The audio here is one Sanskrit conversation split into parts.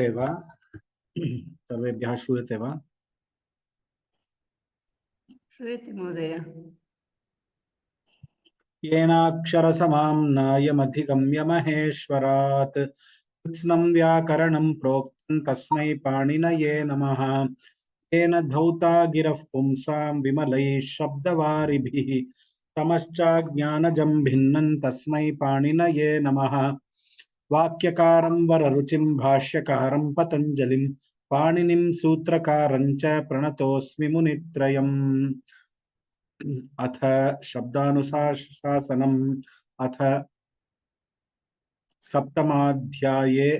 श्रूयते वा? सर्वेभ्यः श्रूयते वा? श्रूयते महोदय। येनाक्षरसमाम्नायमधिगम्य महेश्वरात् कृत्स्नं व्याकरणं प्रोक्तं तस्मै पाणिनये नमः। येन धौता गिरः पुंसां विमलैः शब्दवारिभिः तमश्चाज्ञानजं भिन्नं तस्मै पाणिनये नमः। वाक्यकारं वररुचिं भाष्यकारं पतञ्जलिं पाणिनिं सूत्रकारं च प्रणतोऽस्मि मुनित्रयम्। अथ शब्दानुशासनम्। अथ सप्तमाध्याये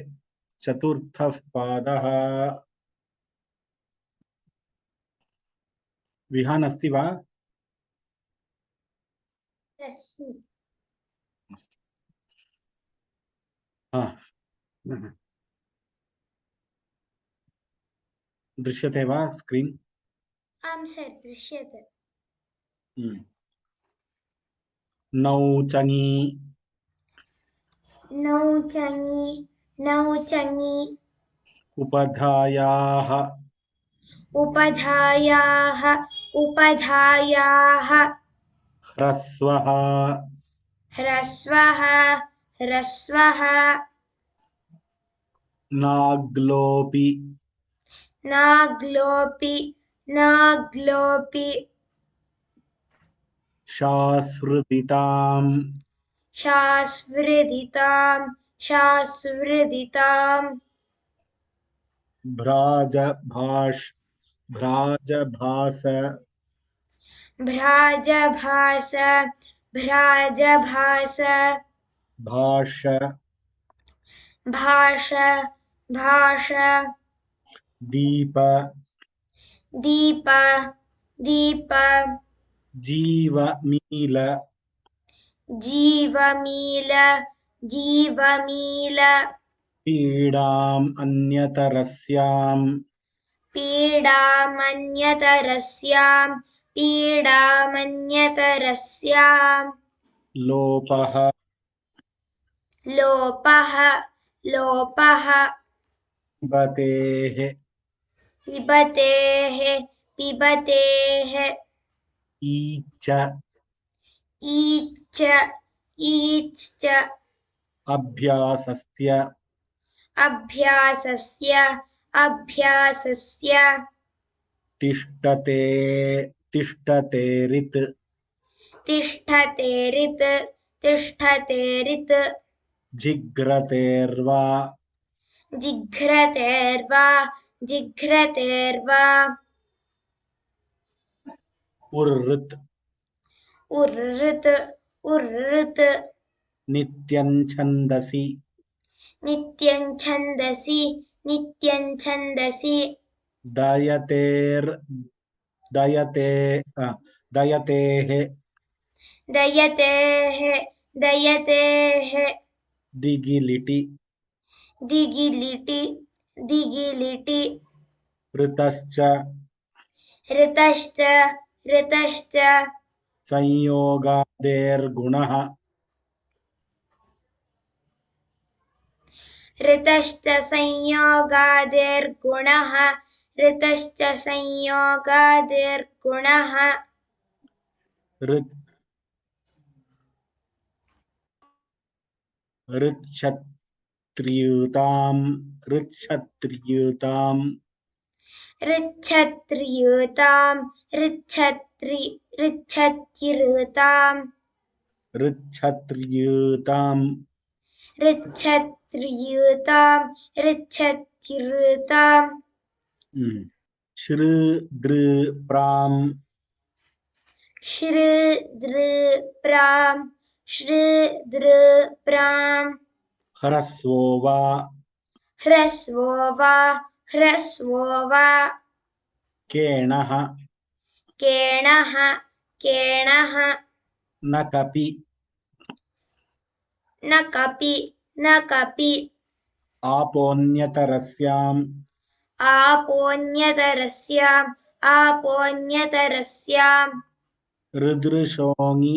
चतुर्थः पादः। विहान अस्ति वा? दृश्यते वा स्क्रीन्? आं सर् दृश्यते। नौचनी नौचनी नौचनी उपधायाः उपधायाः उपधायाः ह्रस्वः ह्रस्वः ह्रस्वः नाग्लोपि नाग्लोपि नाग्लोपि शास्वृदिताम् शास्वृदितां शास्वृदितां भ्राजभाष भ्राजभास भ्राजभास भ्राजभास भाष भाष भाष दीप दीप दीप जीवमील जीवमील जीवमील पीडाम् अन्यतरस्याम् पीडामन्यतरस्यां पीडामन्यतरस्यां लोपः लोपः लोपः पिबतेः पिबतेः पिबतेः ईच ईच्च ईच्च अभ्यासस्य अभ्यासस्य अभ्यासस्य तिष्ठते तिष्ठतेरित् तिष्ठतेरित् तिष्ठतेरित् जिघ्रतेर्वा जिघ्रतेर्वा जिघ्रतेर्वा उर्ऋत् उर्ऋत् उर्ऋत् नित्यं छन्दसि नित्यं छन्दसि नित्यं छन्दसि दयतेर् दयते दयतेः दयतेः दयतेः दिगिलिटि दिगिलिटि दिगिलिटि ऋतश्च ऋतश्च ऋतश्च संयोगादेर्गुणः ऋतश्च संयोगादेर्गुणः ऋतश्च संयोगादेर्गुणः ऋच्छत्रियुताम् ऋच्छत्रियुताम् ऋच्छत्रियुतां ऋच्छत्रियुतां ऋच्छत्रियुताम् ऋच्छत्रियुतां ऋच्छत्रियुतां श्रुदृप्राम् श्रुदृप्रां श्रुदृप्रां ह्रस्वो वा ह्रस्वो वा ह्रस्वो वा केणः केणः केणः न कपि न कपि न कपि आपोऽन्यतरस्याम् आपोऽन्यतरस्याम् आपोऽन्यतरस्याम् ऋदृशोङि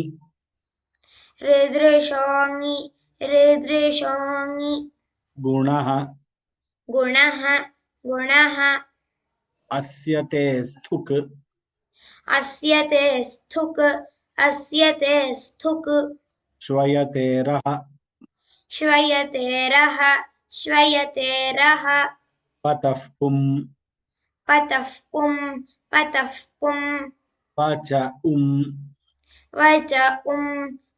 ऋदृशोङि ऋदृशोङि गुणः गुणः गुणः अस्य ते स्थुक् अस्य ते स्थुक् अस्य ते स्थुक् श्वयतेरः श्वयतेरः श्वयतेरः पतः पुं पतः पुं पतः पुं वच उम् वच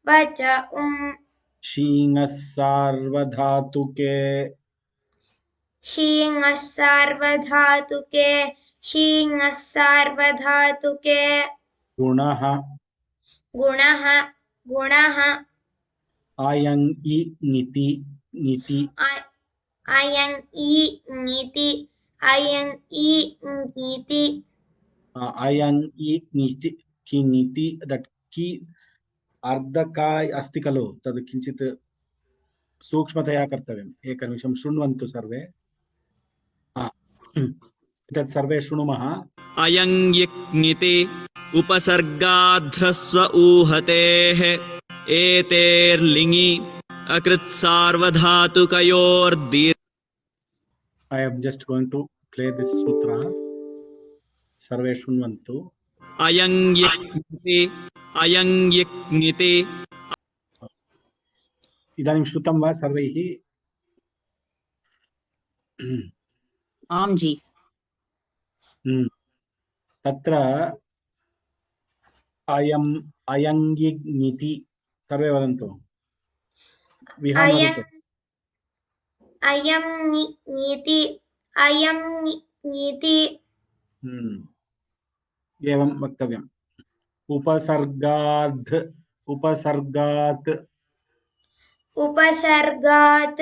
वच शीङः सार्वधातुके शीङः सार्वधातुके शीङः सार्वधातुके गुणः गुणः गुणः अयं इ ङिति ङिति अयं इ ङिति अयं इ ङिति अयं इ ङिति किङिति दट् कि अर्धकाय् अस्ति खलु तद् किञ्चित् सूक्ष्मतया कर्तव्यम् एकनिमिषं शृण्वन्तु सर्वे तत् सर्वे शृणुमः अयं यक्ङिति उपसर्गाध्रस्व ऊहतेः एतेर्लिङि अकृत्सार्वधातुकयोर्दीर्घ I am just going to play this sutra. सर्वे शृण्वन्तु अयं यक्ङिति इदानीं श्रुतं वा सर्वैः आम जी तत्र अयङिति सर्वे वदन्तु विहान वदतु अयं ङिति अयं ङिति एवं वक्तव्यम् उपसर्गात् उपसर्गात् उपसर्गात्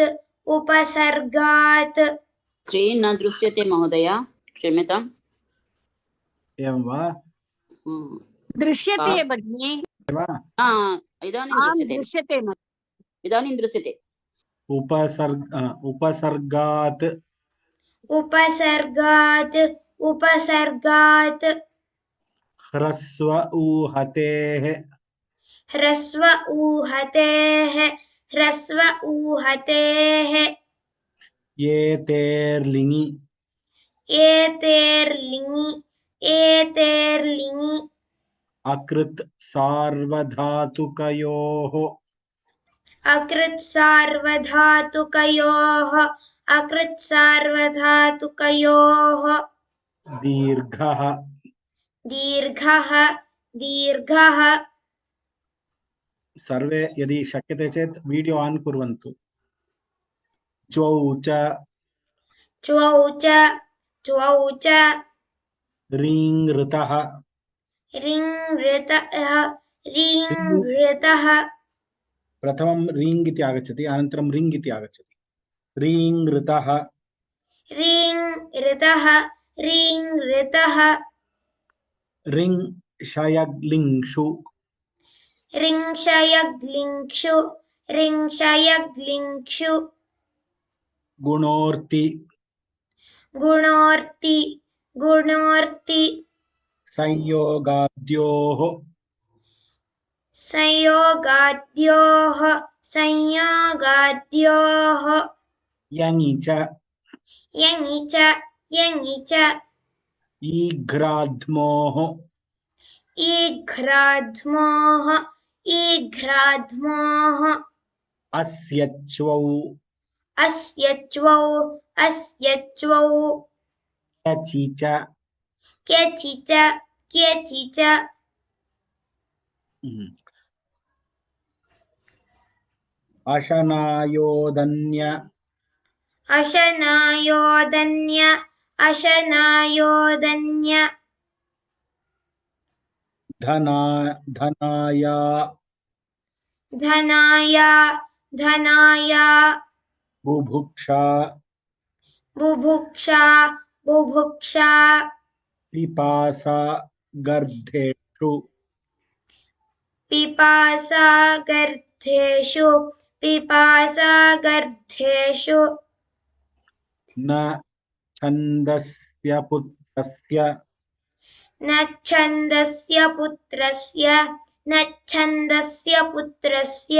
उपसर्गात् स्क्रीन न दृश्यते महोदय क्षम्यताम् एवं वा दृश्यते भगिनी वा इदानीं आं दृश्यते दृश्यते इदानीं दृश्यते उपसर्गात् उपसर्गात् उपसर्गात् ह्रस्व ऊहतेः ह्रस्व ऊहतेः ह्रस्व ऊहतेः एतेर्लिङि एतेर्लिङि एतेर्लिङि अकृत् सार्वधातुकयोः अकृत् सार्वधातुकयोः अकृत् सार्वधातुकयोः दीर्घः दीर्घः दीर्घः सर्वे यदि शक्यते चेत् वीडियो आन् कुर्वन्तु च्वौ च च्वौ च रीङ् ऋतः रिङ् ऋतः प्रथमं रीङ् इति आगच्छति अनन्तरं रिङ् इति आगच्छति रीङ् ऋतः रिङ् ऋतः रिङ् शयग्लिङ्षु रिङ्क्षयग्लिङ्क्षु गुणोर्ति गुणोर्ति संयोगाद्योः संयोगाद्योः यङि च यङि च ईघ्राध्मोः ईघ्राध्मोः अस्य च्वौ अस्य च्वौ क्यचि क्यचि च अशनायोदन्य अशनायोदन्य धनाय बुभुक्षा बुभुक्षा पिपासा गर्धेषु पिपासागर्धेषु न छन्दस्य पुत्रस्य न छन्दस्य पुत्रस्य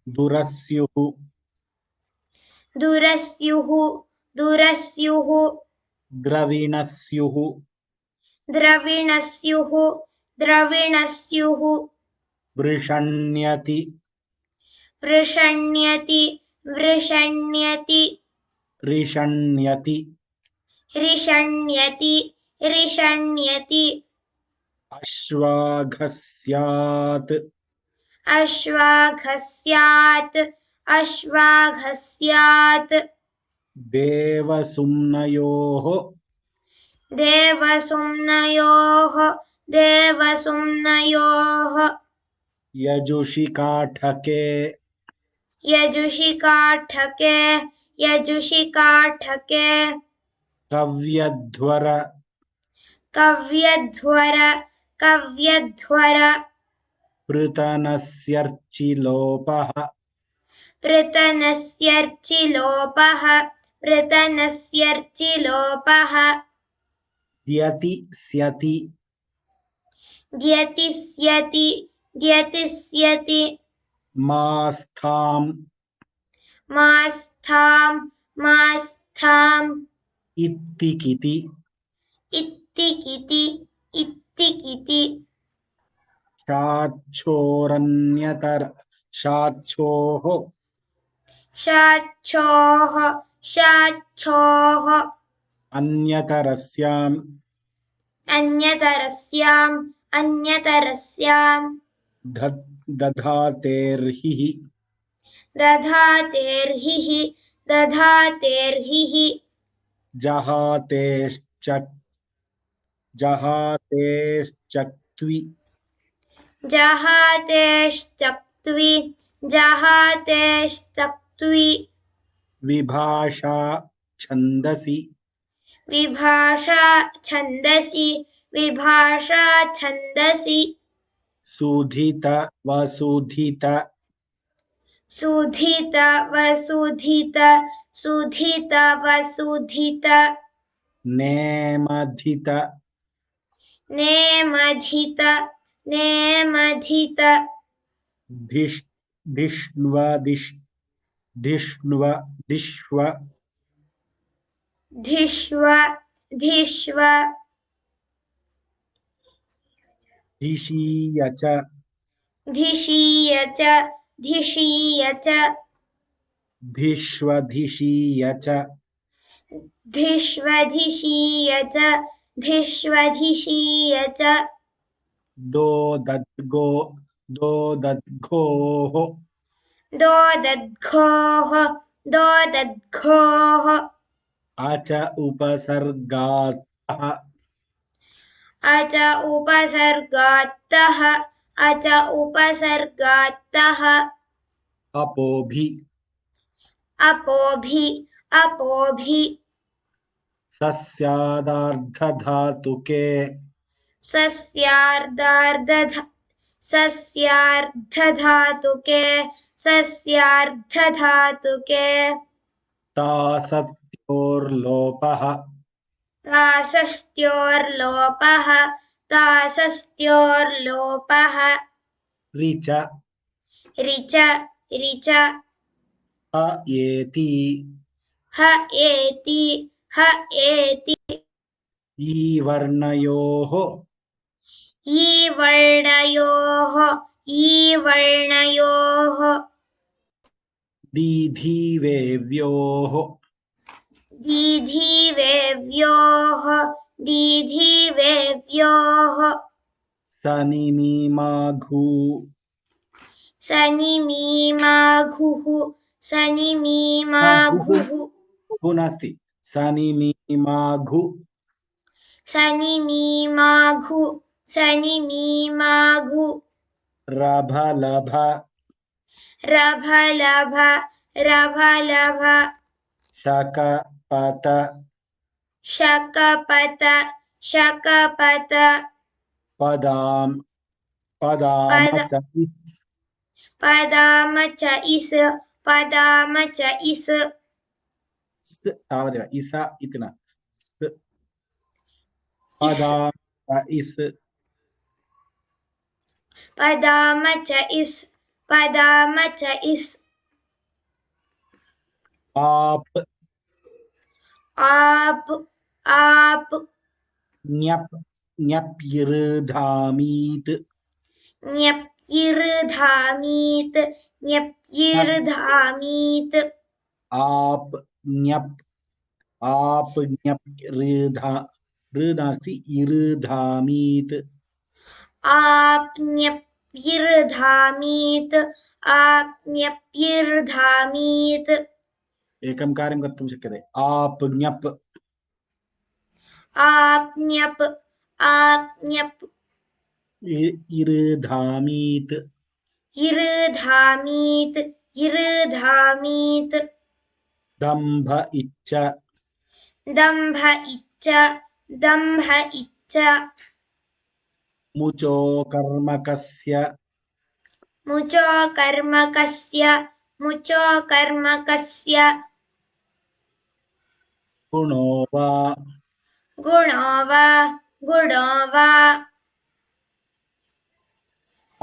दुरस्युः दुरस्युः दुरस्युः द्रविणस्युः द्रविणस्युः द्रविणस्युः वृषण्यति वृषण्यति वृषण्यति रिषण्यति रिषण्यति रिषण्यति अश्वाघस्यात् अश्वाघस्यात् अश्वाघस्यात् देवसुम्नयोः देवसुम्नयोः देवसुम्नयोः यजुषि काठके यजुषि काठके यजुषि काठके कव्यध्वर कव्यध्वर कव्यध्वर पृतनस्यर्चिलोपः पृतनस्यर्चिलोपः पृतनस्यर्चिलोपः द्यतिस्यति द्यतिस्यति द्यतिस्यति मास्थाम् मास्थाम् मास्थाम् इत्तिकिति इत्तिकिति इत्तिकिति शाच्छोः शाच्छोः शाच्छोः अन्यतरस्याम् अन्यतरस्याम् अन्यतरस्याम् दधातेर्हिः दधातेर्हिः दधातेर्हिः जहातेश्चक्त्वि जहातेश्चक्त्वि जहातेश्चक्त्वि विभाषा छन्दसि विभाषा छन्दसि विभाषा छन्दसि सुधित वसुधित सुधित वसुधित सुधित वसुधित नेमधित नेमधित नेमधित धिष्ण्व धिष्व धिष्व धिष्व धिषीय च धिषीय च धिषीय च धिष्वधिषीय च धिष्वधिषीय च धिष्वधिषीय च दोदद्घोः दोदद्घोः दोदद्घोः अच उपसर्गातः अच उपसर्गात्तः अच उपसर्गात्तः अपोभि अपोभि अपोभि सस्यादार्धधातुके सस्यार्धधातुके सस्यार्धधातुके तासत्योर्लोपः तासस्त्योर्लोपः तासस्त्योर्लोपः ऋच ऋच ऋच अ एति ह एति ह एति ईवर्णयोः ईवर्णयोः ईवर्णयोः दीधिवेव्योः दीधिवेव्योः दीधिवेव्योः सनिमिमाघु सनिमीमाघुः सनिमीमाघुः घु नास्ति सनिमिमाघु सनिमीमाघु सनिमीमाघु रभलभ रभलभ रभलभ शकपत शकपत शकपत पदाम च पदाम च इस पदाम च इस तावदेव इसा इति न पदाम च इस् पदाम च इस पदाम च इस आप आप आप न्यप न्यप्यृधामीत् न्यप्यृधामीत् न्यप्यृधामीत् आप न्यप ऋधास्ति इऋधामीत् आप्न्यप्यृधामीत् आप्न्यप्यृधामीत् एकं कार्यं कर्तुं शक्यते आप् आप्न्यप् आप्न्यप् इऋधामीत् इऋधामीत् इऋधामीत् दम्भ इच्छ दम्भ इच्छ दम्भ इच्छ मुचो कर्मकस्य मुचो कर्मकस्य मुचो कर्मकस्य गुणो वा गुणो वा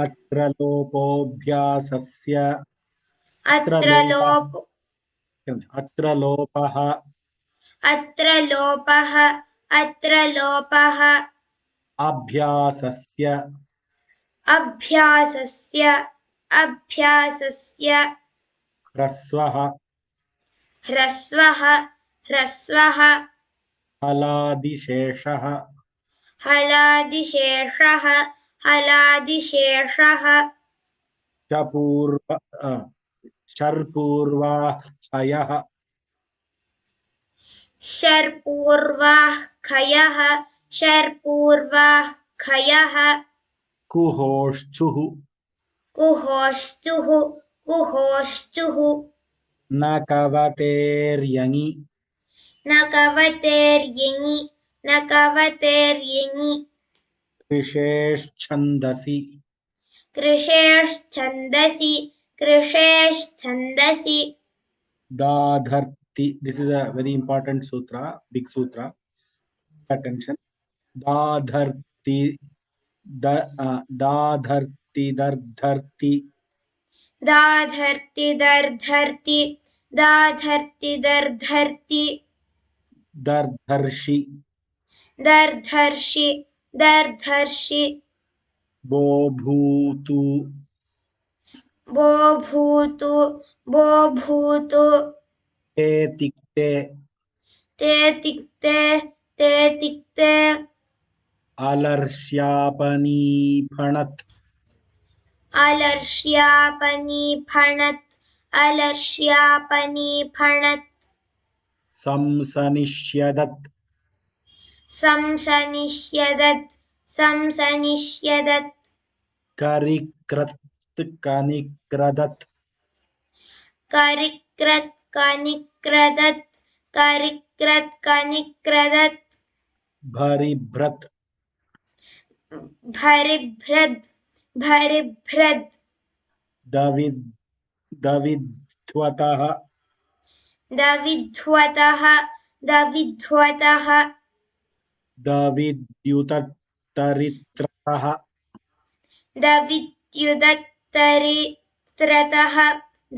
अत्र लोपोऽभ्यासस्य अत्र लोपः अत्र लोपः अभ्यासस्य अभ्यासस्य ह्रस्वः ह्रस्वः हलादिशेषः हलादिशेषः चर्पूर्वाः शर्पूर्वाः खयः कुहोश्चुः कुहोश्चुः न कवतेर्यङि न कवतेर्यङि कृशेश्छन्दसि कृशेश्छन्दसि दाधर्ति. This is a very important sutra, big sutra. Attention. Dadharti dadharti dardharti dardharshi दर्धर्षि bobhutu बोभूतु te tikte ते तिक्ते alarsyapani phanat अलर्ष्यापनी फणत् samsanishyadat संसनिष्यदत् karikrat kanikradat कनिक्रदत् bharibhrat भरिभ्रद् davidhvatah दविध्वतः davidyutatritratah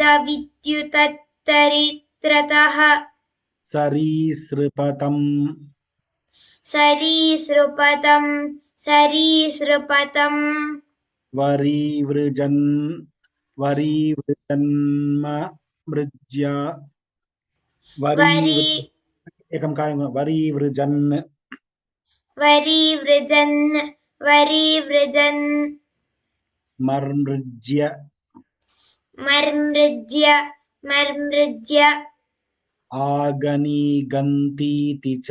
दविद्युतत्तरित्रतः sarisrupatam सरीसृपतम् varivrijanma mrijya एकं कार्यं वरीवृजन् मर्मृज्य आगनीगन्तीति च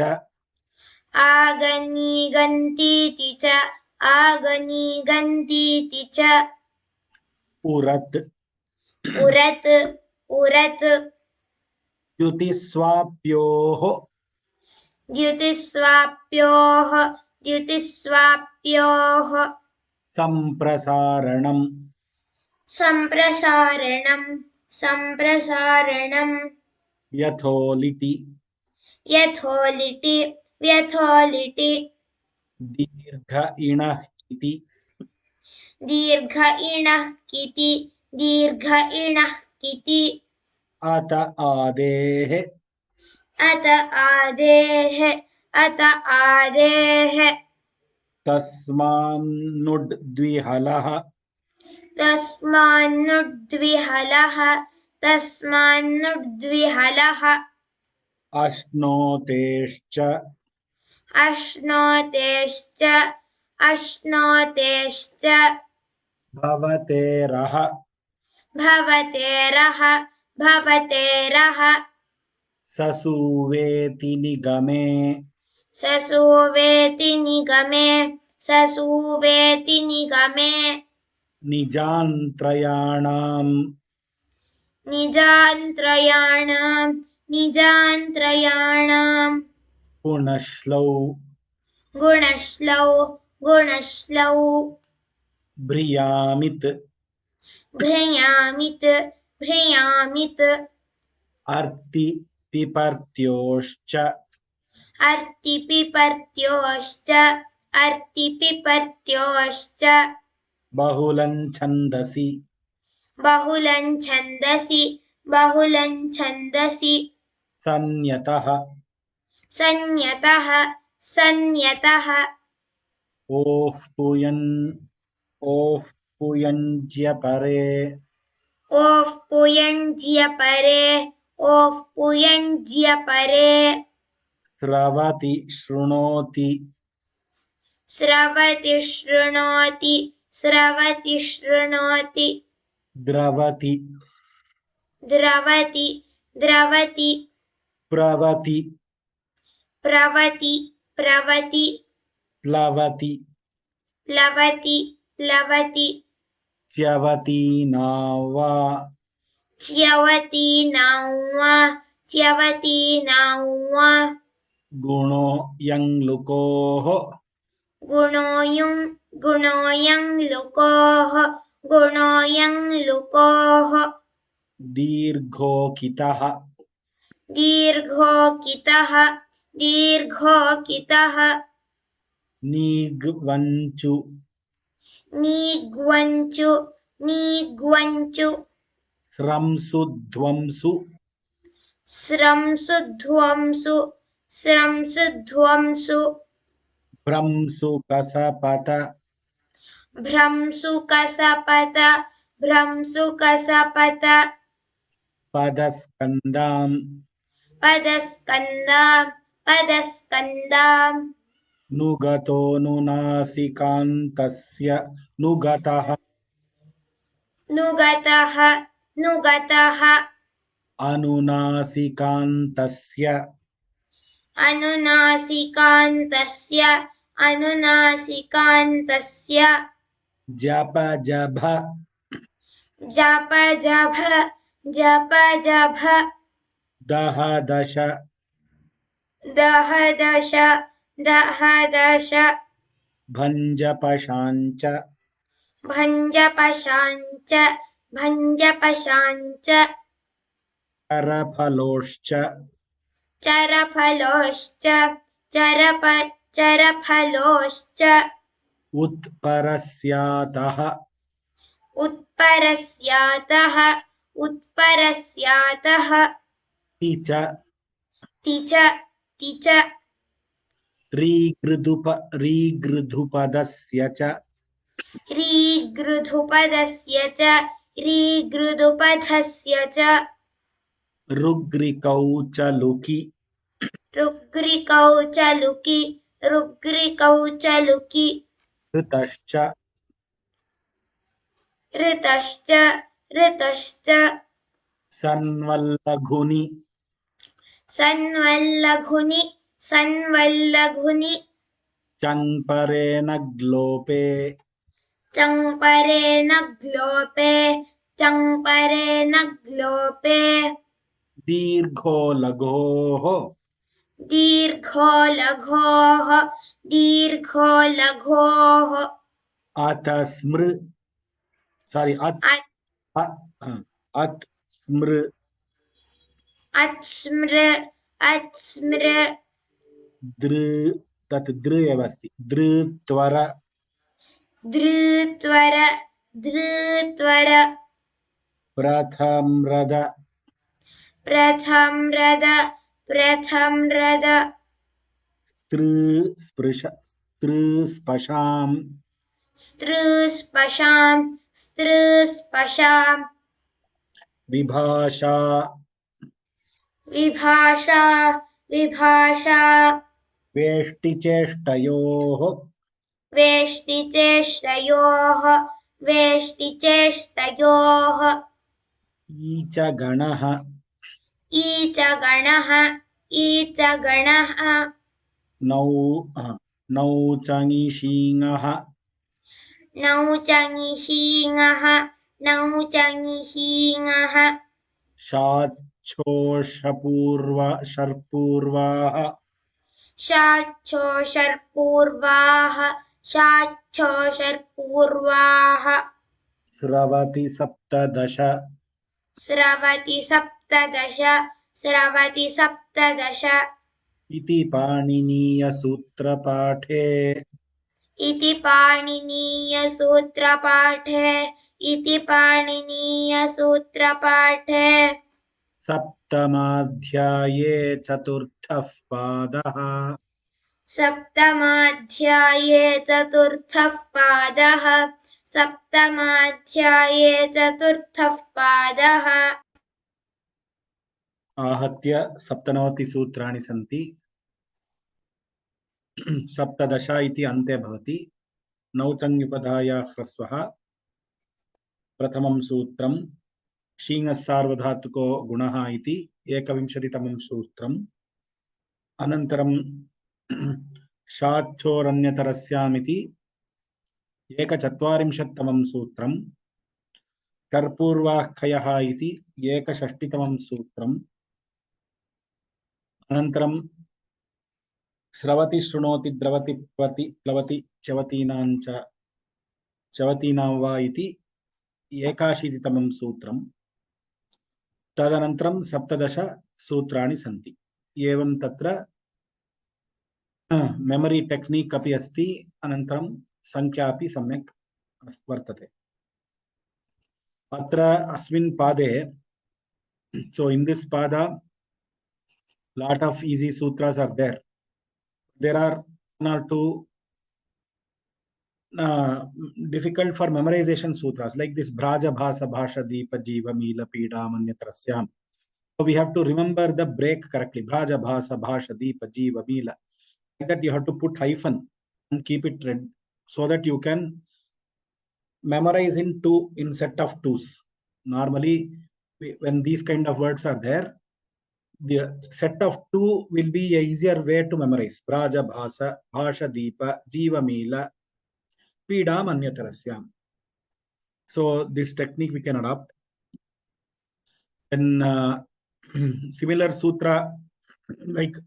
उरत् उरत् द्युतिस्वाप्योः सम्प्रसारणम् यथोलिटि दीर्घ इणः किति दीर्घ इणः किति अत आदेः अत आदेः अत आदेः तस्मान्नुड् द्विहलः तस्मान्नुद्विहलः तस्मान्नुद्विहलः अश्नोतेश्च अश्नोतेश्च अश्नोतेश्च भवतेरः भवतेरः भवतेरः ससुवेति निगमे ससुवेति निगमे ससुवेति निगमे निजान्त्रयाणाम् निजान्त्रयाणाम् निजान्त्रयाणाम् गुणश्लौ गुणश्लौ गुणश्लौ भ्रियामित् भ्रयामित् भ्रयामित् अर्ति पिपर्त्योश्च अर्तिपिपर्त्योश्च अर्तिपिपर्त्योश्च बहुलं छन्दसि बहुलं छन्दसि बहुलं छन्दसि संयतः संयतः संयतः ओः पुयञ्ज्यपरे ओः पुयञ्ज्यपरे ओः पुयञ्ज्यपरे स्रवति शृणोति स्रवति शृणोति स्रवति शृणोति द्रवति द्रवति द्रवति प्रवति प्रवति प्रवति प्लवति प्लवति प्लवति च्यवति नावा च्यवति नावा च्यवति नावा गुणो यङ्लुकोः गुणोयं लुकोः गुणोयं लुकोः दीर्घोकितः दीर्घोकितः दीर्घोकितः नीग्वञ्चु नीग्वञ्चु नीग्वञ्चु स्रंसु ध्वंसु स्रंसु ध्वंसु स्रंसु ध्वंसु भ्रंसु कसपत भ्रंसु कसपत भ्रंसु कसपत पदस्कन्दाम् पदस्कन्दाम् पदस्कन्दाम् नुगतो नुनासिकान्तस्य नुगतः नुगतः नुगतः अनुनासिकान्तस्य अनुनासिकान्तस्य अनुनासिकान्तस्य जप जभ जप जभ जप जभ दह दश दह दश दह दश भञ्जपशाञ्च भञ्जपशाञ्च भञ्जपशाञ्च करफलोश्च चरफलोश्च चरफलोश्च उत्परस्यातः उत्परस्यातः उत्परस्यातः तिच तिच तिच रीगृधुपदस्य च रीगृधुपदस्य च रीगृधुपधस्य च रुग्रिकौ च लुकि रुग्रिकौ च लुकि रुग्रिकौ च लुकि ऋतश्च ऋतश्च ऋतश्च सन्वल्लघुनि सन्वल्लघुनि सन्वल्लघुनि चङ्परेण ग्लोपे चङ्परेण ग्लोपे चङ्परेण ग्लोपे दीर्घो लघोः दीर्घो लघोः दीर्घो लघोः अथ स्मृ अत् स्मृ अत्स्मृ अत्स्मृ दृ तत् दृ एव अस्ति दृत्वर धृत्वर धृत्वर प्रथम्रद प्रथम रद प्रथम रद स्पृशं स्पृस्पशां विभाषा विभाषा वेष्टिचेष्टयोः वेष्टिचेष्टयोः ईचगणः ईचगणः नौचङिषीङः नौचङिषीङः शाच्छोषपूर्वाः शाच्छोषर्पूर्वाः स्रवति स्रवति सप्तदश इति पाणिनीयसूत्रपाठे इति पाणिनीयसूत्रपाठे सप्तमाध्याये चतुर्थः पादः सप्तमाध्याये चतुर्थः पादः आहत्य 97 सूत्राणि सन्ति सप्तदश इति अन्ते भवति नौचङ्युपधायाः ह्रस्वः प्रथमं सूत्रं शीङस्सार्वधातुको गुणः इति 21तमं सूत्रम् अनन्तरं शाच्छोरन्यतरस्यामिति 41तमं सूत्रं कर्पूर्वाःखयः इति 61तमं सूत्रम् अनन्तरं स्रवति शृणोति द्रवति प्लवति चवतीनां वा इति 81तमं सूत्रं तदनन्तरं 17 सूत्राणि सन्ति एवं तत्र मेमरी टेक्निक् अपि अस्ति अनन्तरं संख्या अपि सम्यक् वर्तते अत्र अस्मिन् पादे so in this pada lot of easy sutras are there are one or two difficult for memorization sutras like this bhraja bhasa bhasha deepa jiva meela pida manyatrasyam. So we have to remember the break correctly. Bhraja bhasa bhasha deepa jiva meela, like that you have to put hyphen and keep it read so that you can memorize in set of twos. Normally when these kind of words are there, the set of two will be a easier way to memorize. Bhraja bhasa bhasha deepa jiva meela pida manyatrasyam. So this technique we can adopt. Then similar sutra like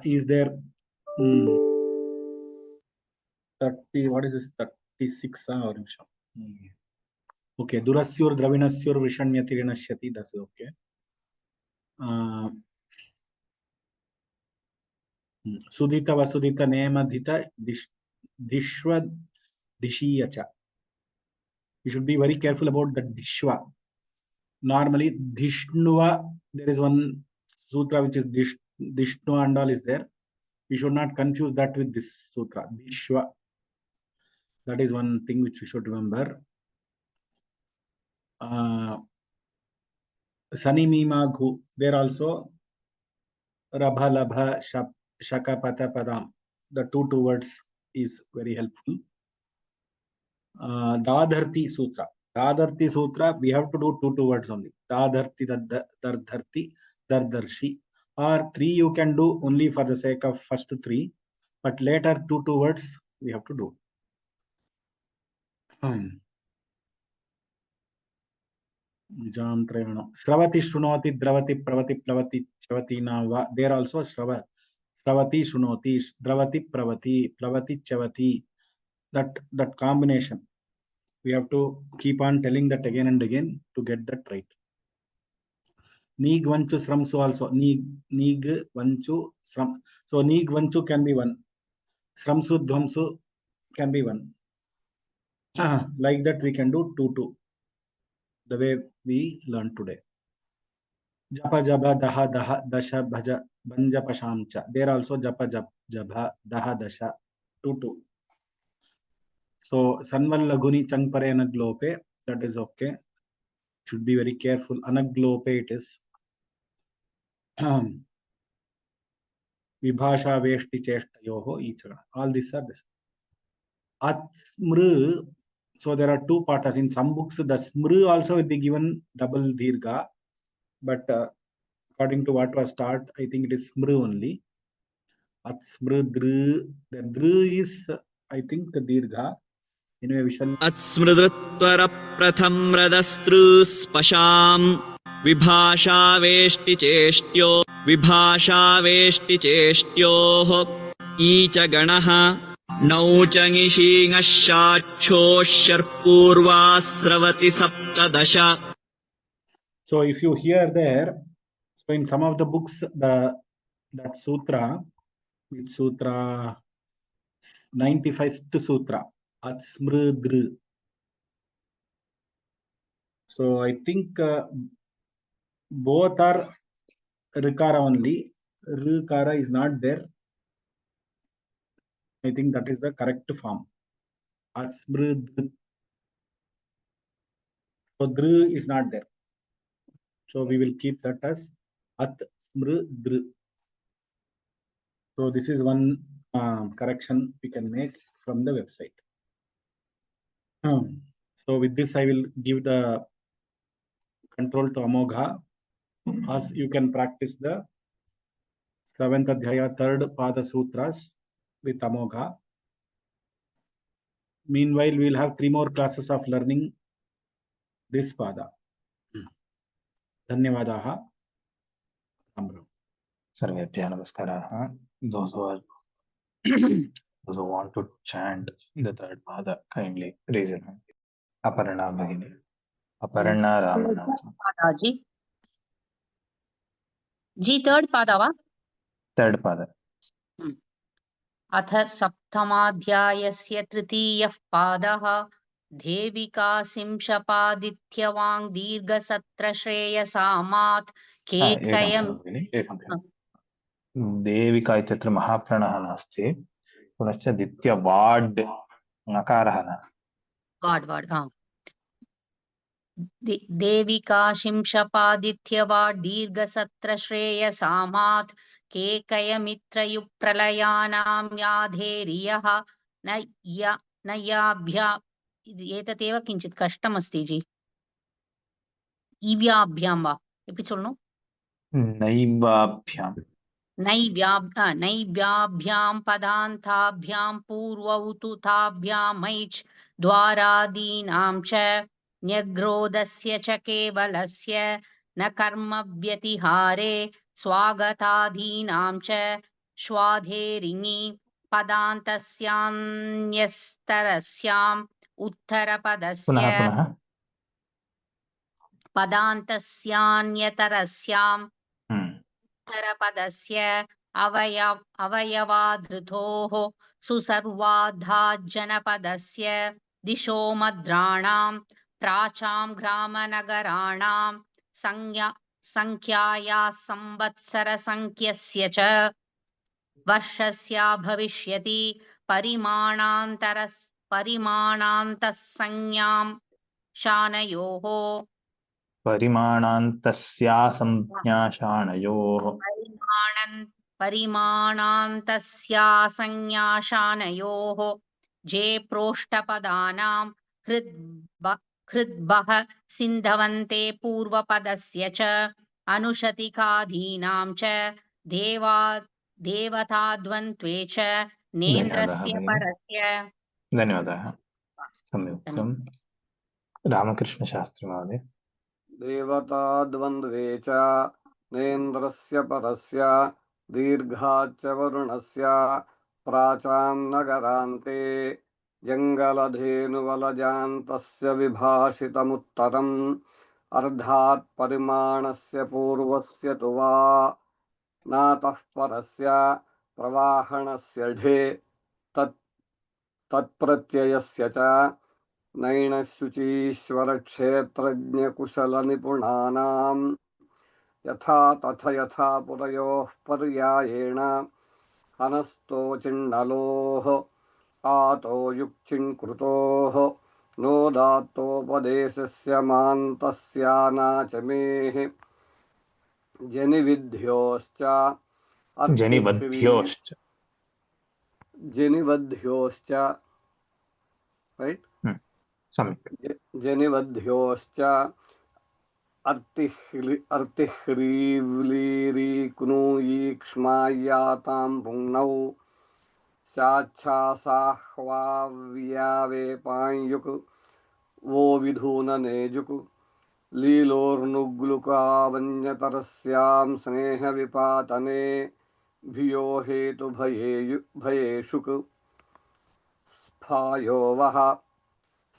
is there 30, what is this 36 or okay, durasyur dravinasyur vishanyati rinashyati, that's okay. Sudita vasudita nemadhita dishva dishiyacha. We should be very careful about the dishva. Normally dishnuva, there is one sutra which is dishnuva and all is there. We should not confuse that with this sutra dishva. That is one thing which we should remember. Sanimima ghu, there also rabha labha shakapata padam, the two words is very helpful. Dadharti sutra, we have to do two words only. Dadharti dardharti dardarshi, or 3 you can do only for the sake of first 3, but later two words we have to do. Sravati shrunoti dravati pravati plavati chavatina va, there also sravati shrunoti dravati pravati plavati chavati, that combination we have to keep on telling that again and again to get that right. Nig vanchu sramsu also, nig vanchu sram, so nig vanchu can be 1, sramsu dhvamsu can be 1. Like that we can do 2. the way we learned today. Japa jaba daha daha dasha bhaja banja pashamcha. There also japa jaba daha dasha 2 2. So sanval laguni changpare anaglope, that is okay. Should be very careful. Anaglope it is. Vibhasha veshti cheshtayoho each. All these are this. Atmru. So there are 2 patas in some books. The smru also will be given double dirgha, but according to what was taught, I think it is smru only. At smru dru. The dru is, I think, dirgha. Anyway, we shall. अत्स्मृतत्वर प्रथम रदस्त्रुस्पशाम् विभाषावेष्टि चेष्ट्योः ईच गणः नौ च ङिषीङश्चाक्षोष्यर्पूर्वास्रवति सप्तदश. So if you hear there, so in some of the books, that sutra, which sutra, 95th sutra, Atsmrudru. So I think both are Rikara only. Rikara is not there. I think that is the correct form. Atsmrudru. So Dru is not there. So we will keep that as Atsmrudru. So this is one correction we can make from the website. So with this, I will give the control to Amogha, as you can practice the 7th Adhyaya 3rd Pada Sutras with Amogha. Meanwhile, we will have 3 more classes of learning this Pada. Dhanyavadaha. Amro. Sarvebhyo namaskaraha. Those who want to chant the 3rd pada, kindly raise your hand. Aparna Bhagini. Aparna Ramanatha. Ji 3rd पादा वा 3rd pada. अथ सप्तमाध्यायस्य 3यः पादः देविका सिंशपादित्यवाङ् दीर्घसत्रश्रेयसामात् केकयम् देविका इत्यत्र महाप्रणः नास्ति, पुनश्च दित्यवाड् नकारः न. वाड् देविका शिंशपादित्यवाड् दीर्घसत्रश्रेयसामात् केकयमित्रयुप्रलयानां याधेरियः न याभ्या एतदेव किञ्चित् कष्टमस्ति जी. इव्याभ्यां वा एपि सोल्नु नैव्याभ्यां पदान्ताभ्यां पूर्वौ तु ताभ्यामैच् द्वारादीनां च न्यग्रोधस्य च केवलस्य न कर्मव्यतिहारे स्वागतादीनां च श्वाधेरिङि पदान्तस्यान्यस्तरस्याम् उत्तरपदस्य पदान्तस्यान्यतरस्याम् उत्तरपदस्य अवयवाधृतोः सुसर्वाधाज्जनपदस्य दिशो मद्राणां प्राचां ग्रामनगराणां संख्याया संवत्सरसंख्यस्य च वर्षस्य भविष्यति परिमाणान्तस्संज्ञां शानयोः परिमाणान्तस्यासंज्ञाशानयोः जे प्रोष्ठपदानां हृद्बः सिन्धवन्ते पूर्वपदस्य च अनुशतिकादीनां च देवताद्वन्द्वे च नेन्द्रस्य परस्य. धन्यवादः. सम्यक्. रामकृष्ण शास्त्री महोदय. देवताद्वन्द्वे च नेन्द्रस्य परस्य दीर्घाच्च वरुणस्य प्राचां नगरान्ते जङ्गलधेनुवलजान्तस्य विभाषितमुत्तरम् अर्धात् परिमाणस्य पूर्वस्य तु वा नातः परस्य प्रवाहणस्य ढे तत्प्रत्ययस्य च नैनशुचीश्वरक्षेत्रज्ञकुशलनिपुणानां यथा तथा यथा पुरयोः पर्यायेण हनस्तो चिण्डलोः आतो युक्चिङ्कृतोः नोदात्तोपदेशस्य मान्तस्यानाचमेः जनिविद्योश्च जनिबध्योश्च जनिवध्योश्च right सम्यक् जनिवध्योश्च अर्तिह्रीव्लीरीक्नुयीक्ष्मायातां पुङ्नौ साच्छासाह्वाव्यावेपाञ्युक् वो विधूननेजुक् लीलोर्नुग्लुकावन्यतरस्यां स्नेहविपातने भियो हेतुभयेषुक् स्फायो वः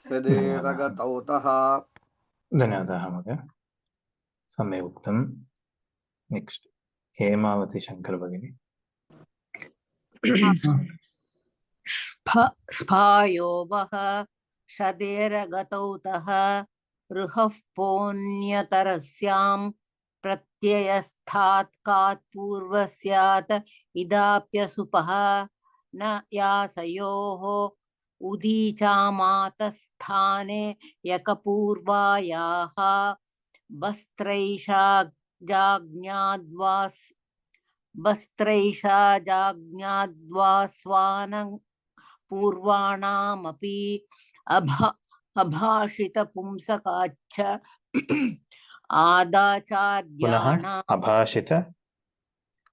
सदेरगतौतः। धन्यवादाः महोदय, सम्यक् उक्तं। नेक्स्ट् हेमावती शङ्कर भगिनी। स्फायो वः शदेरगतौतः ऋहः पोऽन्यतरस्यां प्रत्ययस्थात् कात् पूर्वस्यात् इदाप्यसुपः न यासयोः उदीचामातस्थाने यकपूर्वायाः वस्त्रैषा जाज्ञाद्वास्वान पूर्वाणामपि अभाषितपुंसकाच्च आदाचार्याणाम्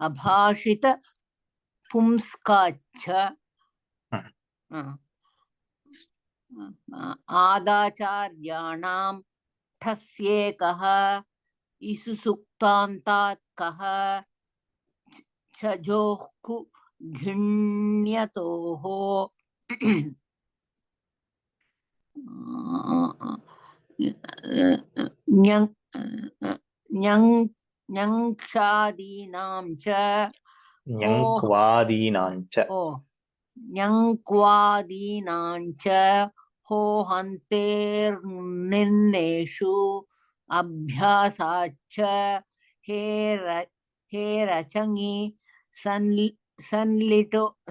अभाषितपुंसकाच्च आदाचार्याणां ठस्येकः इसुसुक्तान्तात् कः छजोः घिण्यतोः ञङ्क्षादीनां च ञङ्क्वादीनां च होहन्तेर्निन्नेषु अभ्यासाच्च हेरचङि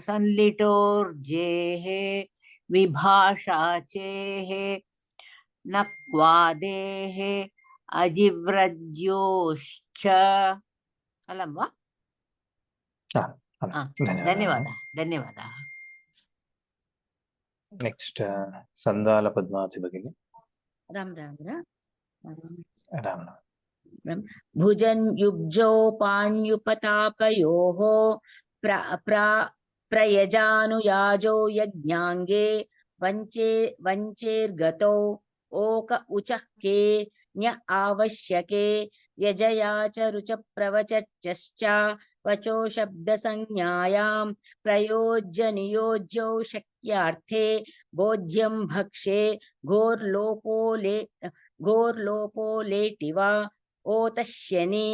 संलिटोर्जेः विभाषाचेः नक्वादेः अजिव्रज्योश्च। अलं वा? धन्यवादाः। नेक्स्ट संदाल पद्मावती भगिनी। राम राम राम भुजन् युब्जोपान्युपतापयोः प्रयजानुयाजो यज्ञाङ्गे वञ्चेर्गतौ ओक उचः के न्य आवश्यके यजया च रुच प्रवचश्च वचो शब्दसंज्ञायां प्रयोज्य नियोज्यौ शक्यार्थे भोज्यं भक्षे घोर्लोपोलेटिवा ओतश्यनि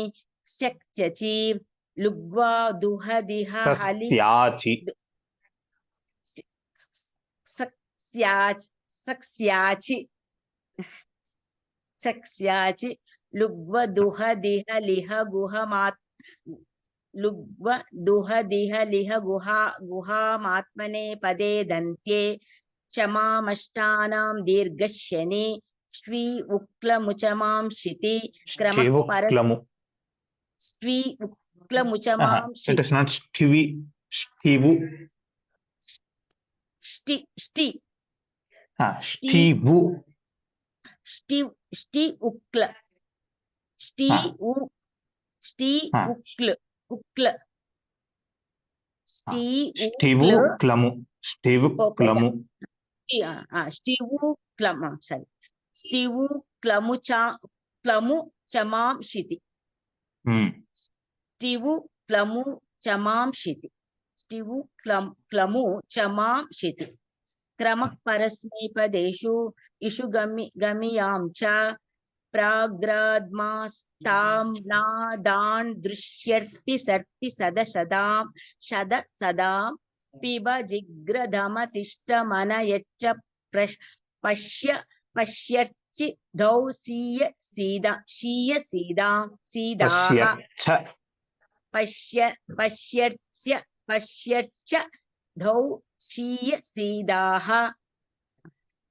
शक्यचि लुग्वा दुहदिह हलि सक्स्याचि लुग्वदुहदिह लिह गुहामात्मने पदे दन्त्ये क्षमामष्टानां दीर्घश्यनि श्वी उक्लमुचमां शिति क्रमः परस्मै पदेषु इषु गमियां च प्राग्राद्मास्तां नादान् दृश्यर्ति सर्ति सदशदां सदां पिब जिग्रधमतिष्ठमन यच्च पश्य पश्यर्चि धौ सीय सीदा शीय सीदा सीदाः पश्यच्छ पश्य पश्यर्च्य पश्यर्च धौ शीय सीदाः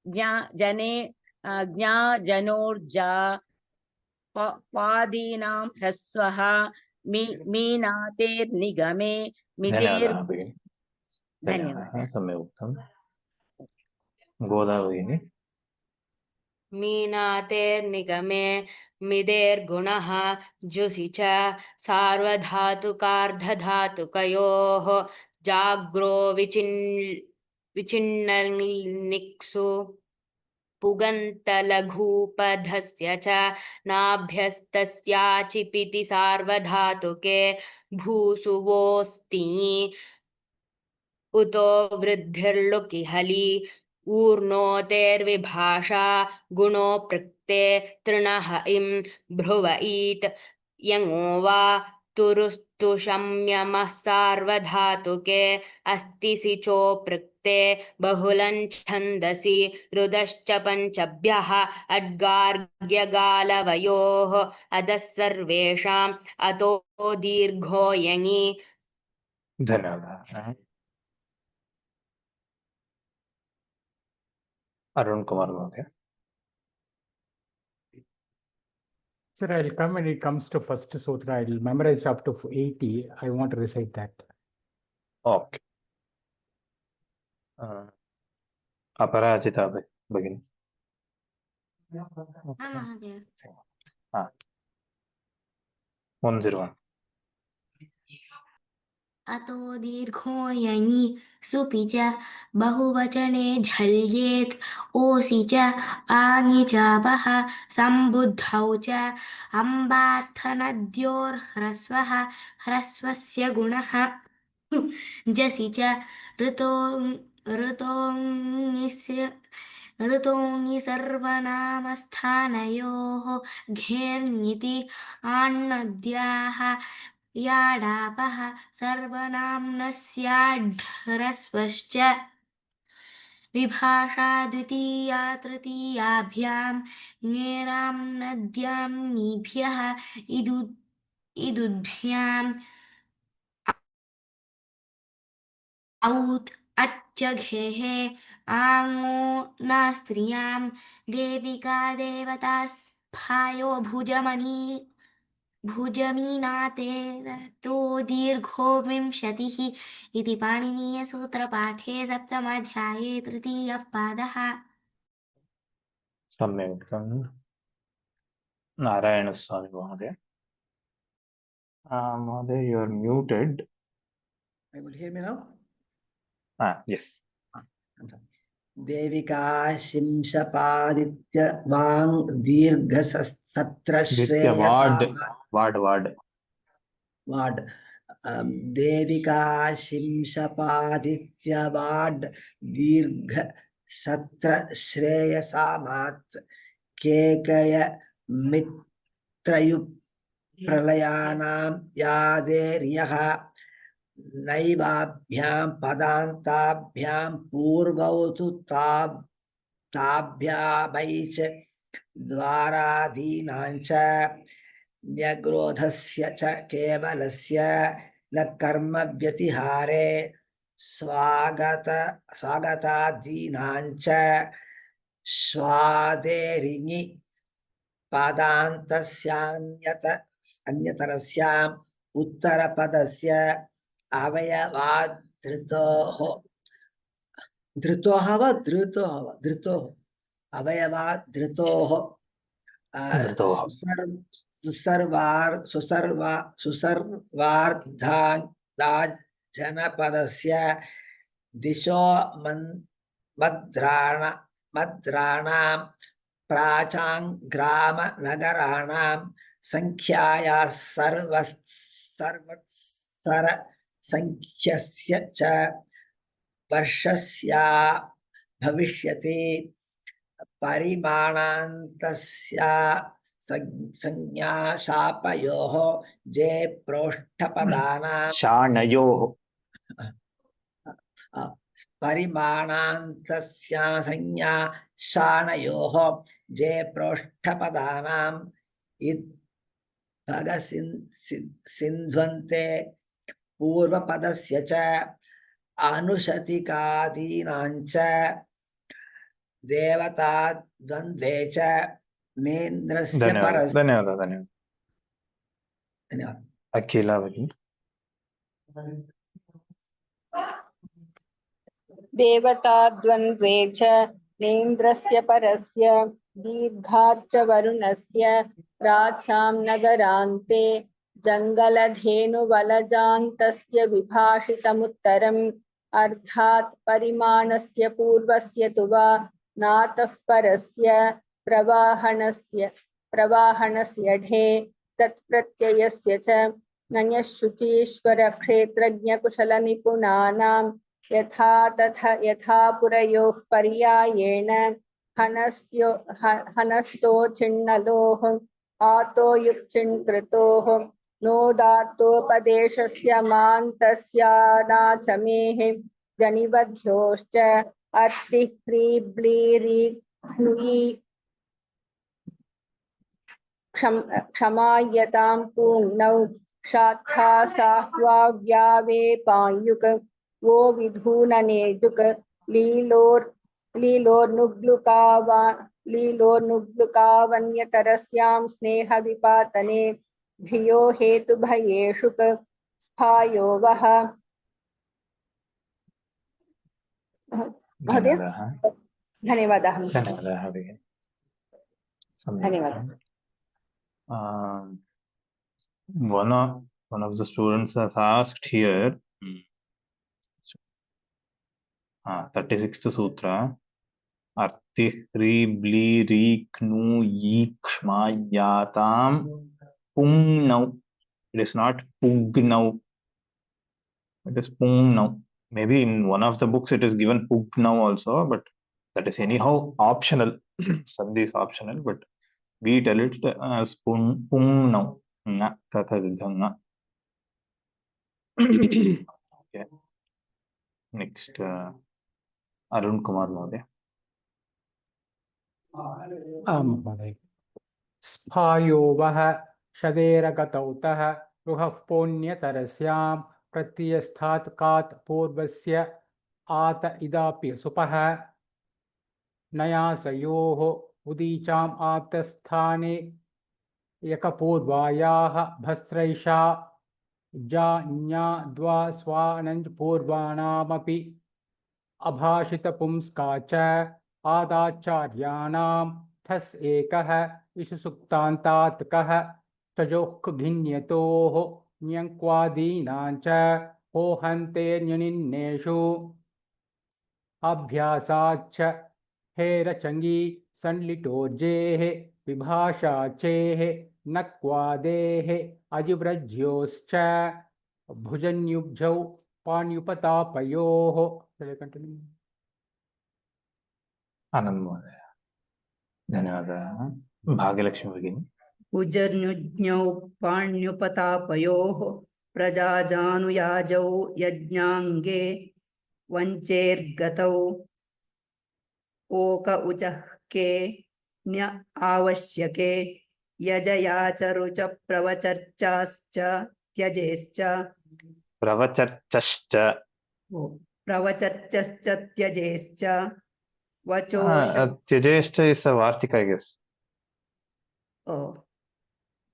ज्ञाजने ज्ञाजनोर्जा पादीनां ह्रस्वः मीनातेर्निगमे मितेर् धन्यवादः भगिनि धन्यवादः सम्यक् उक्तं गोदा भगिनि मीनातेर्निगमे मिदेर्गुणः जुसि च सार्वधातुकार्धधातुकयोः जाग्रो विचिन्ननिक्सु पुगन्तलघूपधस्य च नाभ्यस्तस्याचिपिति सार्वधातुके भूसुवोऽस्ति उतो वृद्धिर्लुकि हलि ऊर्णोतेर्विभाषा गुणो पृक्ते तृणः इं भ्रुव ईट् यङो वा तुरुस्तु शम्यमः सार्वधातुके अस्ति सिचो पृक्ते बहुलं छन्दसि रुदश्च पञ्चभ्यः अड्गार्ग्यगालवयोः अधः सर्वेषाम् अतो दीर्घो यङि धन्यवादः अरुण कुमार महोदय Sir, I'll come when it comes to first sutra. I'll memorize up to 80. I want to recite that. Okay Aparajita भगिनि हाँ 101 अतो दीर्घो यङि सुपि च बहुवचने झल्येत् ओसि च आङि चापः सम्बुद्धौ च अम्बार्थनद्योर्ह्रस्वः ह्रस्वस्य गुणः जसि च ऋतोङि सर्वनामस्थानयोः घेर्निति आण्णद्याः याडापः सर्वनाम्नस्याढ्रस्वश्च विभाषा द्वितीया तृतीयाभ्यां ङेरां नद्यां नीभ्यः इदुभ्याम् औत् अच्च घेः आङो नास्त्रियां देविका देवता स्फायो भुजमीनातेरतो दीर्घो विंशतिः इति पाणिनीयसूत्रपाठे सप्तमाध्याये तृतीयः पादः सम्यक् उक्तं नारायणस्वामी महोदय महोदय you are muted will hear me now. Yes Devika शिंशपादित्य वांग दीर्घ वाड देविका शिंशपादित्य वाड दीर्घ सत्र श्रेयसामात् केकय मित्रयु प्रलयानां यादेर्यः नैवाभ्यां पदान्ताभ्यां पूर्वौ तु ताभ्यामैच द्वारादीनाञ्च न्यग्रोधस्य च केवलस्य न कर्म व्यतिहारे स्वागतादीनाञ्च स्वादेरिङि पादान्तस्यान्यतरस्याम् उत्तरपदस्य अवयवाद्धृतोः अवयवाद्धृतोः सुसर्वार्धाजनपदस्य दिशो मद्राणां प्राचाङ्ग्रामनगराणां संख्यायाः सर्वत्सर संख्यस्य च वर्षस्या भविष्यति परिमाणान्तस्या संज्ञाशापयोः जे प्रोष्ठपदानां परिमाणान्तस्या संज्ञा शाणयोः जे प्रोष्ठपदानाम् सिन्ध्वन्ते पूर्वपदस्य च अनुशतिकादीनाञ्च देवता द्वन्द्वे च नेन्द्रस्य धन्यवाद परस्य धन्यवाद धन्यवाद धन्यवाद अखिला भगिनी देवताद्वन्द्वे च नेन्द्रस्य परस्य दीर्घाच्च वरुणस्य प्राच्यां नगरान्ते जङ्गलधेनुवलजान्तस्य विभाषितमुत्तरम् अर्थात् परिमाणस्य पूर्वस्य तु वा नातः परस्य प्रवाहणस्य ढे तत्प्रत्ययस्य च नञःशुचीश्वरक्षेत्रज्ञकुशलनिपुणानां यथा पुरयोः पर्यायेण हनस्तो चिण्णलोः आतो युक्चिण्कृतोः नोदात्तोपदेशस्य मान्तस्यानाचमेः जनिवध्योश्च अर्तिः ह्रीब्लीरि ह्नुयि क्षमायतां पूर्णौ शाच्छासाह्वाव्यावेपायुक वो विधूननेजुक लीलोर्नुग्लुकावन्यतरस्यां स्नेहविपातने भियो हेतुभयेषु स्फायो वः महोदय धन्यवादः धन्यवादः भगिनी धन्यवादः one of the students has asked here 36th sutra artihri bliri knu yikshmayatam pungnau. It is not pugnau, it is pungnau. Maybe in one of the books it is given pugnau also, but that is anyhow optional. Sandhi is optional, but we tell it as pungnau. Okay. Next, Arun Kumar Mahodaya. महोदय स्फायो वः शदेरगतौतः रुहः पुण्यतरस्यां प्रत्ययस्थात् कात् पूर्वस्य आत इदापि सुपः नयासयोः उदीचाम् आप्तस्थाने यकपूर्वायाः भस्रैषा जान्या द्वा स्वानञ् पूर्वाणामपि अभाषितपुंस्का च आदाचार्याणां ठस् एकः इषुसुक्तान्तात्कः चजोः घिन्यतोः न्यङ्क्वादीनां च होहन्ते न्यनिन्नेषु अभ्यासाच्च हेरचङ्गी संलिटोर्जेः विभाषाचेः नक्वादेः अजिव्रज्योश्च भुजन्युब्जौ पाण्युपतापयोः. आनंद महोदय धन्यवादः. भाग्यलक्ष्मी भगिनी. उजर्नुज्ञौ पाण्युपतापयोः प्रजाजानुयाजौ यज्ञाङ्गे वञ्चेर्गतौ ओक उचके न्य आवश्यके यजयाचरुच प्रवचर्चाश्च त्यजेश्च प्रवचर्चश्च त्यजेश्च वचो त्यजेश्च is a vartika, I guess. Oh.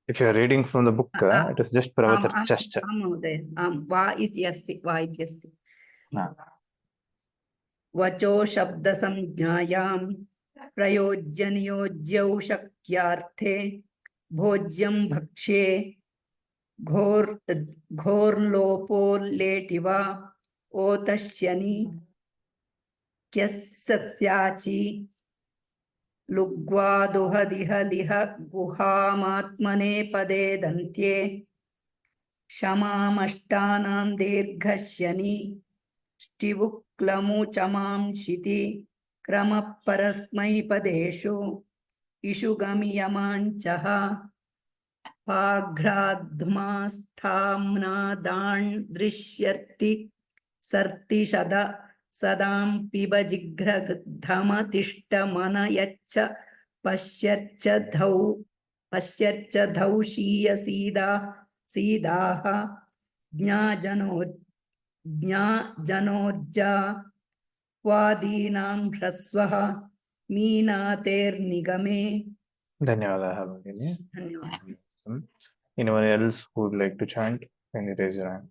If you are reading from the book, it is just pravacharchascha. वा इति अस्ति वचो शब्द संज्ञायां प्रयोज्य नियोज्यौ शक्यार्थे भोज्यं भक्ष्ये घोर्लोपो वा ओतश्यनि क्यस्याचि लुग्वादुहदिह लिह गुहामात्मने पदे दन्त्ये क्षमामष्टानां दीर्घश्यनि ष्टिवुक्लमुचमांशिति क्रमपरस्मैपदेषु इषुगमियमाञ्चः पाघ्राध्मास्थाम्नादान् दृश्यर्ति सर्तिशद सदां पिब जिघ्रधमतिष्ठमनयच्च पश्यर्च धौ सीदाः ज्ञाजनोर्जा वादीनां ह्रस्वः मीनातेर्निगमे. धन्यवादाः भगिनी. धन्यवादः. Anyone else who would like to chant? Can you raise your hand?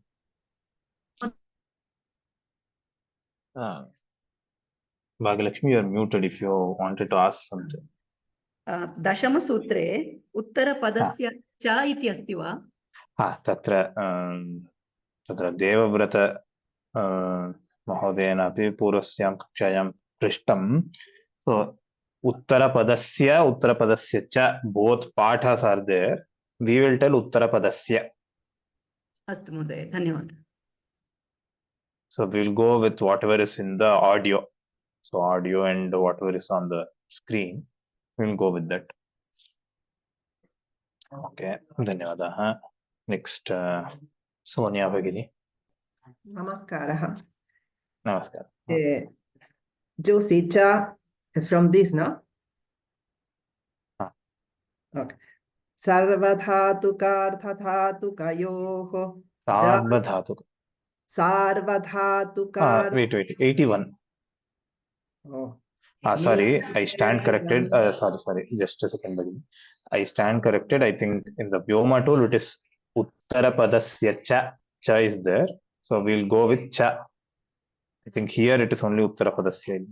Bhagalakshmi, you are muted if you wanted to ask something. दशमसूत्रे उत्तरपदस्य च इति अस्ति वा? तत्र देवव्रत महोदयेन अपि पूर्वस्यां कक्षायां पृष्टं. So उत्तरपदस्य च both पाठाः are there. We will tell उत्तरपदस्य. अस्तु महोदय, धन्यवादः. So we'll go with whatever is in the audio. So audio and whatever is on the screen, we'll go with that. Okay, धन्यवादाः. Next, Sonia Bhagini. Namaskaraha. Namaskar. Josicha from this, no? Okay. Sarvadhatukarthadhatukayoho. Sarvadhatukar. Wait, 81. Oh. Sorry, I stand corrected. Sorry, just a second, Bhagini. I stand corrected. I think in the Vyoma tool, it is Uttarapadasya cha. Cha is there. So we'll go with cha. I think here it is only Uttarapadasya.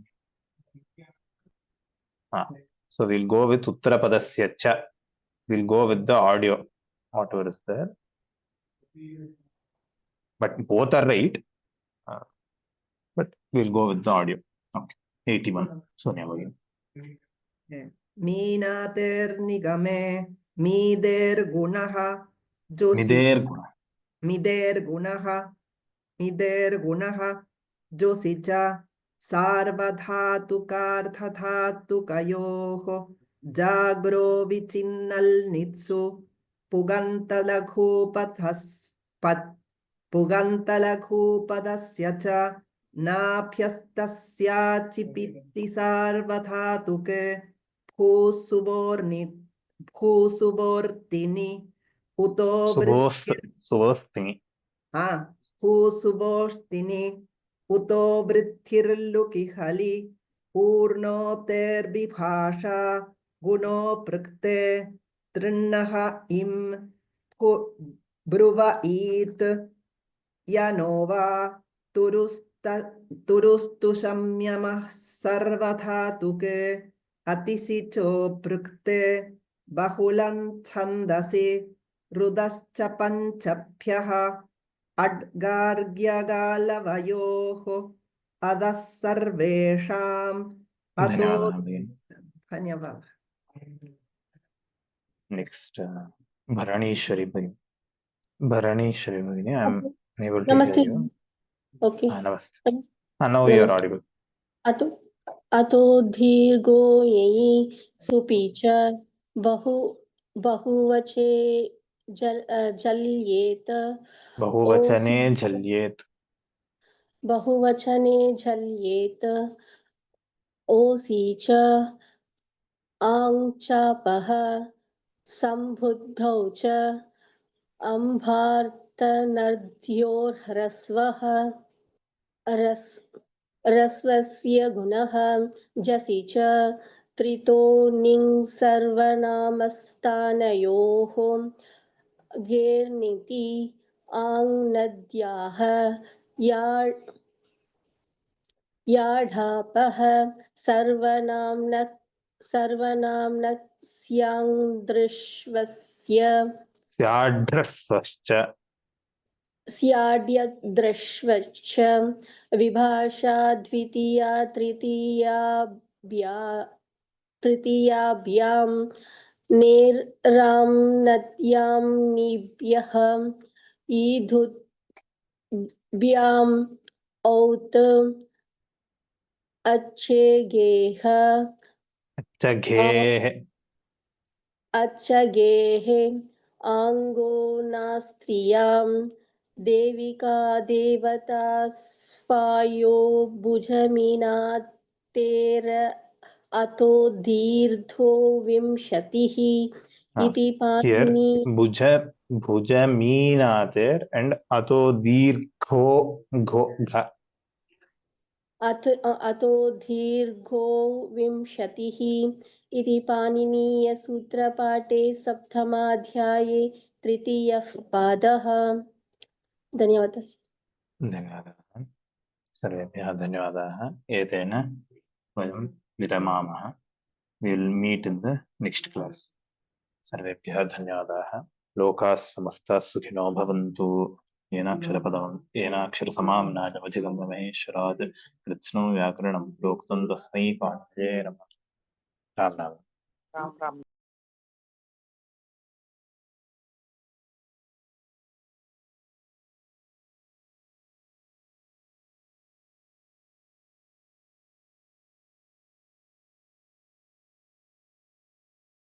So we'll go with Uttarapadasya cha. We'll go with the audio, whatever is there. But both are right. But we'll go with the audio. Okay. 81. Sonia Bhagini. Minater nigame mider gunaha. Mider gunaha Josicha Sarvadhatukarthadhatukayoho Jagro vichinnal nitsu Pugantalakhupadasya cha Naphyastasya chipiti sarvadhatuke Bhusubortini Subostini. Bhusubortini Uto Brithirlukihali Purnoter Vibhasha Guno Prakte Trinnaha Im Bruva It Yanova Turustu Samyamah Sarvathatuke Atisicho Prakte Bahulan Chandasi Rudascha Panchapyaha Adgargyagalayoho Adasarvesham Ado. Dhanyavad. Next, Bharaneshwari Bhagini. Bharaneshwari Bhagini, I'm able to Namaste. hear you. Okay. Namaste. Now you are audible. Ato dhirgo yei supicha bahuvache jalyet. Bahuvachane jalyet. Bahuvachane jalyet. Osicha angchapaha sambhuddhau cha ambhartanardhyor hrasvaha rasvasya gunaha jasicha trito ning sarvanamastanayoho girniti ang nadyaha yadhapaha sarvanamnasyangdrishvasya स्याद्यद्रश्वच्च विभाषा द्वितीया तृतीयाभ्यां नेराम्नत्यां निभ्यः ईधुभ्याम् औत अच्छगेः आङ्गोनास्त्रियां देविका देवता स्वायो भुजमिनातेर अतो दीर्घो विंशतिः इति Here, Panini bhuja meenater and ato dirgho gho gha. अतो दीर्घो विंशतिः इति पाणिनीयसूत्रपाठे सप्तमाध्याये तृतीयः पादः। धन्यवादः। धन्यवादाः सर्वेभ्यः धन्यवादाः एतेन वयं विरमामः we'll meet in the next class सर्वेभ्यः धन्यवादाः लोकाः समस्ताः सुखिनो भवन्तु येनाक्षरसमाम्नायमधिगम्यमहेश्वरात् कृत्स्नो व्याकरणं प्रोक्तं तस्मै पाणिनिये नमः राम राम राम राम